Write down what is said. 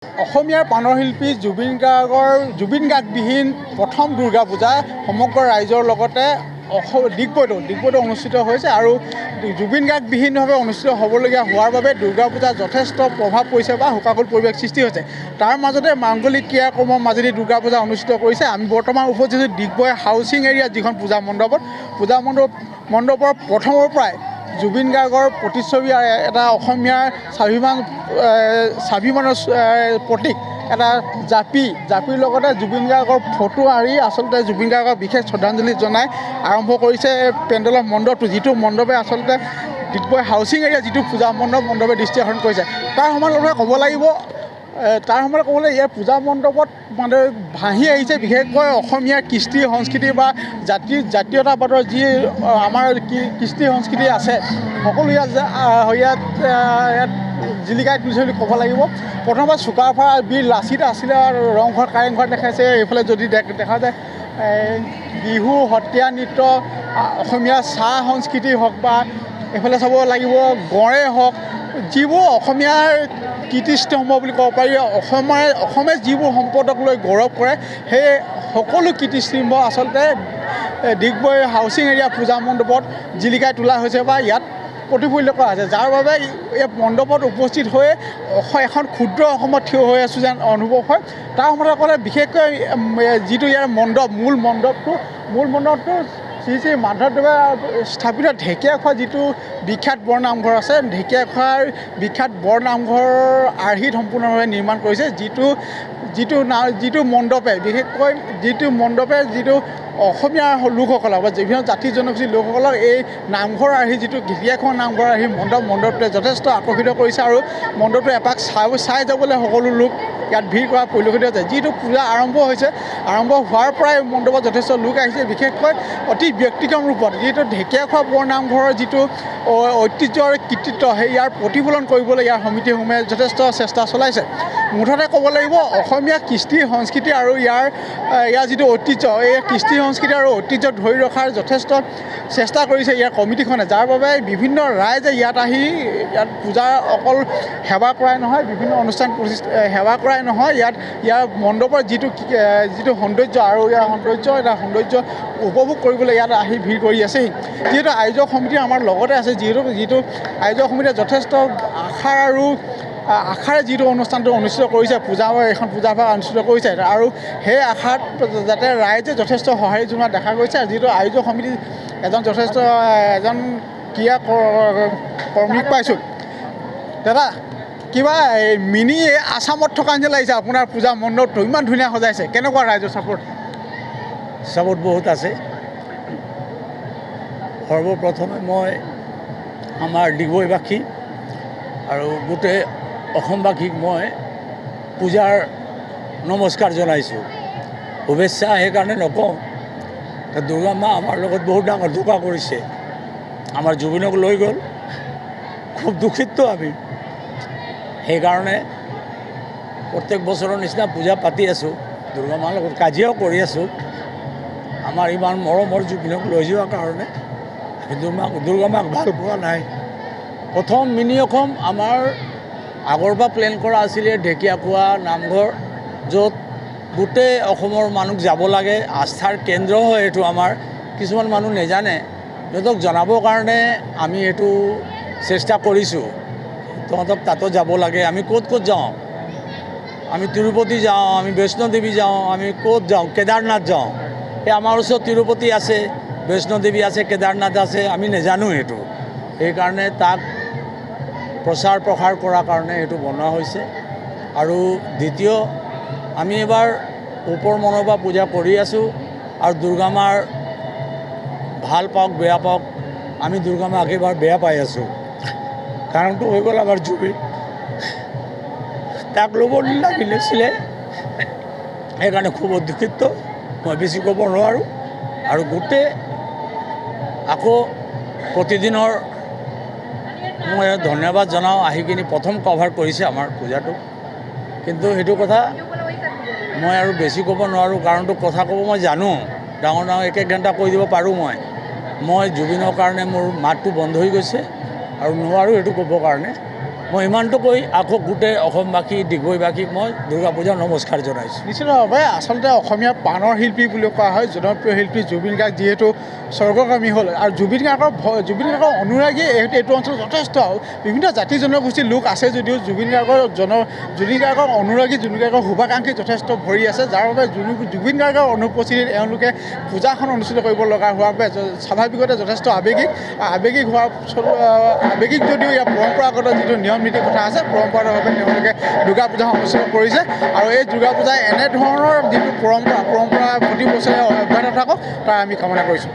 অসমীয়াৰ প্ৰাণশিল্পী জুবিন গাৰ্গবিহীন প্ৰথম দুৰ্গা পূজা সমগ্ৰ ৰাইজৰ লগতে ডিগবৈতো অনুষ্ঠিত হৈছে আৰু জুবিন গাৰ্গবিহীনভাৱে অনুষ্ঠিত হ'বলগীয়া হোৱাৰ বাবে দুৰ্গা পূজা যথেষ্ট প্ৰভাৱ পৰিছে বা শোকাকুল পৰিৱেশ সৃষ্টি হৈছে। তাৰ মাজতে মাংগলিক ক্ৰিয়াকৰ্মৰ মাজেদি দুৰ্গা পূজা অনুষ্ঠিত কৰিছে। আমি বৰ্তমান উপস্থিত হৈছোঁ ডিগবৈ হাউচিং এৰিয়াত যিখন পূজা মণ্ডপৰ প্ৰথমৰ পৰাই জুবিন গাৰ্গৰ প্ৰতিচ্ছবি এটা অসমীয়াৰ স্বাভিমানৰ প্ৰতীক এটা জাপিৰ লগতে জুবিন গাৰ্গৰ ফটো আঁৰি আচলতে জুবিন গাৰ্গক বিশেষ শ্ৰদ্ধাঞ্জলি জনাই আৰম্ভ কৰিছে পেণ্ডেলৰ মণ্ডপটো, যিটো মণ্ডপে আচলতে ডিগবৈ হাউচিং এৰিয়া যিটো পূজা মণ্ডপে দৃষ্টি আকৰ্ষণ কৰিছে। তাৰ সময়ত ক'ব লাগিব ইয়াৰ পূজা মণ্ডপত মানে ভাহি আহিছে বিশেষকৈ অসমীয়াৰ কৃষ্টি সংস্কৃতি বা জাতীয়তাবাদৰ যি আমাৰ কৃষ্টি সংস্কৃতি আছে সকলো ইয়াত জিলিকাই তুলিছে বুলি ক'ব লাগিব। প্ৰথমবাৰ চুকাফা বীৰ লাচিত আছিলে আৰু ৰংঘৰ কাৰেংঘৰ দেখাইছে। এইফালে যদি দেখা যায় বিহু, সত্ৰীয়া নৃত্য, অসমীয়া চাহ সংস্কৃতি হওক বা এইফালে চাব লাগিব গড়ে হওক, যিবোৰ অসমীয়াৰ কীৰ্তিস্তম্ভ বুলি ক'ব পাৰি। অসমে যিবোৰ সম্পদক লৈ গৌৰৱ কৰে সেই সকলো কীৰ্তিস্তম্ভ আচলতে ডিগবৈ হাউচিং এৰিয়া পূজা মণ্ডপত জিলিকাই তোলা হৈছে বা ইয়াত প্ৰতিফলিত কৰা হৈছে, যাৰ বাবে এই মণ্ডপত উপস্থিত হৈ এখন ক্ষুদ্ৰ অসমত থিয় হৈ আছোঁ যেন অনুভৱ হয়। তাৰ সময়ত বিশেষকৈ যিটো ইয়াৰ মূল মণ্ডপটো শ্ৰী শ্ৰী মাধৱদেৱে স্থাপিত ঢেকীয়াখোৱা যিটো বিখ্যাত বৰনামঘৰ আছে, ঢেকীয়াখোৱাৰ বিখ্যাত বৰনামঘৰৰ আৰ্হিত সম্পূৰ্ণভাৱে নিৰ্মাণ কৰিছে, যিটো মণ্ডপে বিশেষকৈ যিটো অসমীয়া লোকসকলক বা বিভিন্ন জাতি জনগোষ্ঠীৰ লোকসকলক এই নামঘৰ আৰ্হি যিটো ঢেকীয়াখোৱা নামঘৰ আৰ্হি মণ্ডপটোৱে যথেষ্ট আকৰ্ষিত কৰিছে আৰু মণ্ডপটো এপাক চাই যাবলৈ সকলো লোক ইয়াত ভিৰ কৰা পৰিলক্ষিত হৈছে। যিটো পূজা আৰম্ভ হোৱাৰ পৰাই মণ্ডপত যথেষ্ট লোক আহিছে, বিশেষকৈ অতি ব্যক্তিক্ৰম ৰূপত যিটো ঢেকীয়াখোৱা বৰনামঘৰৰ যিটো ঐতিহ্যৰ কৃতিত্ব ইয়াৰ প্ৰতিফলন কৰিবলৈ ইয়াৰ সমিতিসমূহে যথেষ্ট চেষ্টা চলাইছে। মুঠতে ক'ব লাগিব অসমীয়া কৃষ্টি সংস্কৃতি আৰু ইয়াৰ যিটো ঐতিহ্য, এই কৃষ্টি সংস্কৃতি আৰু ঐতিহ্য ধৰি ৰখাৰ যথেষ্ট চেষ্টা কৰিছে ইয়াৰ কমিটিখনে, যাৰ বাবে বিভিন্ন ৰাইজে ইয়াত আহি ইয়াত পূজাৰ অকল সেৱা কৰাই নহয়, বিভিন্ন অনুষ্ঠান সেৱা কৰাই নহয়, ইয়াৰ মণ্ডপৰ যিটো সৌন্দৰ্য আৰু ইয়াৰ সৌন্দৰ্য উপভোগ কৰিবলৈ ইয়াত আহি ভিৰ কৰি আছেহি। যিহেতু আয়োজক সমিতি আমাৰ লগতে আছে, যিটো আয়োজক সমিতিয়ে যথেষ্ট আশাৰে যিটো অনুষ্ঠানটো অনুষ্ঠিত কৰিছে, এখন পূজাভাগ অনুষ্ঠিত কৰিছে আৰু সেই আশাত যাতে ৰাইজে যথেষ্ট সঁহাৰি জনোৱা দেখা গৈছে। যিটো আয়োজক সমিতি এজন ক্ৰীড়া কৰ্মীক পাইছোঁ। দাদা, কিবা মিনি আছামত থকা নিচিনা লাগিছে আপোনাৰ পূজা মণ্ডপটো, ইমান ধুনীয়া সজাইছে, কেনেকুৱা ৰাইজৰ ছাপোৰ্ট বহুত আছে। সৰ্বপ্ৰথমে মই আমাৰ ডিগবৈবাসী আৰু গোটেই অসমবাসীক মই পূজাৰ নমস্কাৰ জনাইছোঁ। শুভেচ্ছা সেইকাৰণে নকওঁ, দুৰ্গা মা আমাৰ লগত বহুত ডাঙৰ ধোকা কৰিছে। আমাৰ জুবিনক লৈ গ'ল, খুব দুখিত আমি। সেইকাৰণে প্ৰত্যেক বছৰৰ নিচিনা পূজা পাতি আছোঁ, দুৰ্গা মাৰ লগত কাজিয়াও কৰি আছোঁ। আমাৰ ইমান মৰমৰ জুবিনক লৈ যোৱাৰ কাৰণে দুৰ্গা মাক ভাল পোৱা নাই। প্ৰথম মিনি অসম আমাৰ আগৰ পৰা প্লেন কৰা আছিলে ঢেকীয়াখোৱা নামঘৰ, য'ত গোটেই অসমৰ মানুহ যাব লাগে, আস্থাৰ কেন্দ্ৰ হয় এইটো আমাৰ। কিছুমান মানুহ নেজানে, সিহঁতক জনাবৰ কাৰণে আমি এইটো চেষ্টা কৰিছোঁ। তহঁতক তাতো যাব লাগে। আমি ক'ত যাওঁ, আমি তিৰুপতি যাওঁ, আমি বৈষ্ণোদেৱী যাওঁ, আমি ক'ত যাওঁ, কেদাৰনাথ যাওঁ। এই আমাৰ ওচৰত তিৰুপতি আছে, বৈষ্ণোদেৱী আছে, কেদাৰনাথ আছে, আমি নেজানো সেইটো। সেইকাৰণে তাক প্ৰচাৰ প্ৰসাৰ কৰাৰ কাৰণে এইটো বনোৱা হৈছে। আৰু দ্বিতীয়, আমি এবাৰ ওপৰ মনৰ পৰা পূজা কৰি আছোঁ আৰু দুৰ্গা মাৰ ভাল পাওক বেয়া পাওক, আমি দুৰ্গা মাক এবাৰ বেয়া পাই আছোঁ। কাৰণটো হৈ গ'ল আমাৰ জুবিন, তাক ল'ব লাগিছিলে। সেইকাৰণে খুব দুখিত, মই বেছি ক'ব নোৱাৰোঁ। আৰু গোটেই আকৌ প্ৰতিদিনৰ মই ধন্যবাদ জনাওঁ, আহি কিনি প্ৰথম কভাৰ কৰিছে আমাৰ পূজাটো। কিন্তু সেইটো কথা মই আৰু বেছি ক'ব নোৱাৰোঁ, কাৰণটো কথা ক'ব মই জানো, ডাঙৰ এক ঘণ্টা কৈ দিব পাৰোঁ। মই জুবিনৰ কাৰণে মোৰ মাতটো বন্ধ হৈ গৈছে আৰু নোৱাৰোঁ এইটো ক'বৰ কাৰণে। মই ইমানটো কৈ আকৌ গোটেই অসমবাসী ডিগবৈবাসীক মই দুৰ্গা পূজাৰ নমস্কাৰ জনাইছোঁ। নিশ্চিতভাৱে আচলতে অসমীয়া প্ৰাণৰ শিল্পী বুলি কোৱা হয় জনপ্ৰিয় শিল্পী জুবিন গাৰ্গ যিহেতু স্বৰ্গগামী হ'ল আৰু জুবিন গাৰ্গৰ অনুৰাগী এইটো অঞ্চলত যথেষ্ট বিভিন্ন জাতি জনগোষ্ঠীৰ লোক আছে যদিও জুবিন গাৰ্গৰ অনুৰাগী জুবিন গাৰ্গৰ শুভাকাংক্ষী যথেষ্ট ভৰি আছে, যাৰ বাবে জুবিন গাৰ্গৰ অনুপস্থিতিত এওঁলোকে পূজাখন অনুষ্ঠিত কৰিব লগা হোৱাৰ বাবে স্বাভাৱিকতে যথেষ্ট আৱেগিক যদিও ইয়াৰ পৰম্পৰাগত যিটো নিয়ম নীতিৰ কথা আছে পৰম্পৰাগতভাৱে তেওঁলোকে দুৰ্গা পূজা অনুষ্ঠিত কৰিছে আৰু এই দুৰ্গা পূজাই এনেধৰণৰ যিটো পৰম্পৰা প্ৰতি বছৰে অব্যাহত থাকক তাৰ আমি কামনা কৰিছোঁ।